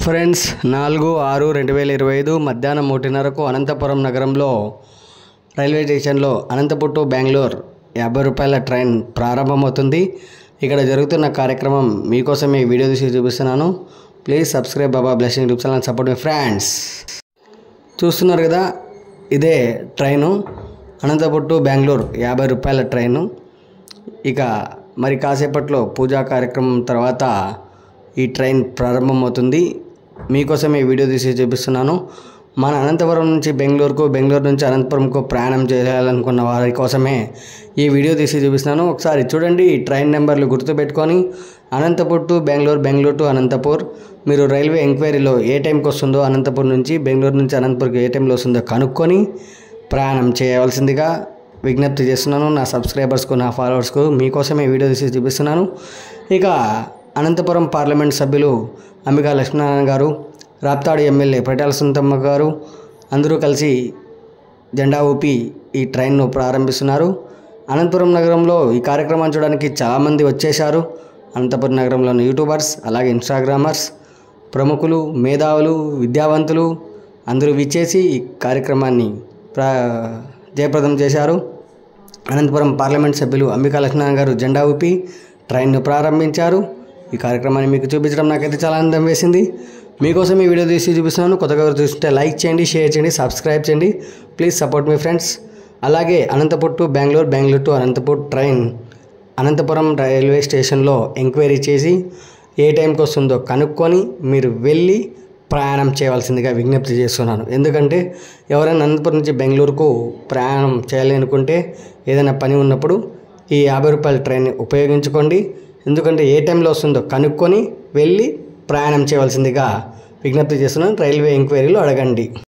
Friends 4/6/2025 మధ్యాహ్నం 1:30కు అనంతపురం నగరంలో railway స్టేషన్లో అనంతపూర్ టు బెంగళూరు 50 రూపాయల ట్రైన్ ప్రారంభమవుతుంది. ఇక్కడ జరుగుతున్న కార్యక్రమం మీకోసమే వీడియో తీసి చూపిస్తున్నాను. Please subscribe Baba blessing YouTube channel, support me friends. చూస్తున్నారు కదా, ఇదే ట్రైను అనంతపూర్ టు బెంగళూరు 50 రూపాయల ట్రైను. ఇక మరి కాసేపట్లో పూజా కార్యక్రమం తర్వాత ఈ ట్రైన్ ప్రారంభమవుతుంది. మీకోసమే వీడియో తీసి చూపిస్తున్నాను. మన అనంతపురం నుంచి బెంగళూరుకు, బెంగళూరు నుంచి అనంతపురంకు ప్రయాణం చేయాలనుకున్న వారి కోసమే ఈ వీడియో తీసి చూపిస్తున్నాను. ఒకసారి చూడండి. ఈ ట్రైన్ నెంబర్లు గుర్తుపెట్టుకొని అనంతపూర్ టు బెంగళూరు, బెంగళూరు టు అనంతపూర్. మీరు రైల్వే ఎంక్వైరీలో ఏ టైంకి వస్తుందో, అనంతపూర్ నుంచి బెంగళూరు నుంచి అనంతపూర్కి ఏ టైంలో వస్తుందో కనుక్కొని ప్రయాణం చేయవలసిందిగా విజ్ఞప్తి చేస్తున్నాను. నా సబ్స్క్రైబర్స్కు, నా ఫాలోవర్స్కు మీకోసమే వీడియో తీసి చూపిస్తున్నాను. ఇక అనంతపురం పార్లమెంట్ సభ్యులు అంబికా లక్ష్మీనారాయణ గారు, రాప్తాడు ఎమ్మెల్యే పరిటాల సునీతమ్మ గారు అందరూ కలిసి జెండా ఊపి ఈ ట్రైన్ను ప్రారంభిస్తున్నారు. అనంతపురం నగరంలో ఈ కార్యక్రమాన్ని చూడడానికి చాలామంది వచ్చేశారు. అనంతపురం నగరంలోని యూట్యూబర్స్, అలాగే ఇన్స్టాగ్రామర్స్, ప్రముఖులు, మేధావులు, విద్యావంతులు అందరూ విచ్చేసి ఈ కార్యక్రమాన్ని జయప్రదం చేశారు. అనంతపురం పార్లమెంట్ సభ్యులు అంబికా లక్ష్మీనారాయణ గారు జెండా ఊపి ట్రైన్ను ప్రారంభించారు. ఈ కార్యక్రమాన్ని మీకు చూపించడం నాకైతే చాలా ఆనందం వేసింది. మీకోసం ఈ వీడియో తీసి చూపిస్తున్నాను. కొత్తగా చూస్తుంటే లైక్ చేయండి, షేర్ చేయండి, సబ్స్క్రైబ్ చేయండి. Please support me friends. అలాగే Anantapur to Bengaluru, Bengaluru to Anantapur train Anantapuram railway స్టేషన్లో ఎంక్వైరీ చేసి ఏ టైంకి వస్తుందో కనుక్కొని మీరు వెళ్ళి ప్రయాణం చేయవలసిందిగా విజ్ఞప్తి చేస్తున్నాను. ఎందుకంటే ఎవరైనా అనంతపురం నుంచి బెంగళూరుకు ప్రయాణం చేయాలనుకుంటే, ఏదైనా పని ఉన్నప్పుడు ఈ 50 రూపాయల ట్రైన్ని ఉపయోగించుకోండి. ఎందుకంటే ఏ టైంలో వస్తుందో కనుక్కొని వెళ్ళి ప్రయాణం చేయవలసిందిగా విజ్ఞప్తి చేస్తున్నాను. రైల్వే ఎంక్వైరీలో అడగండి.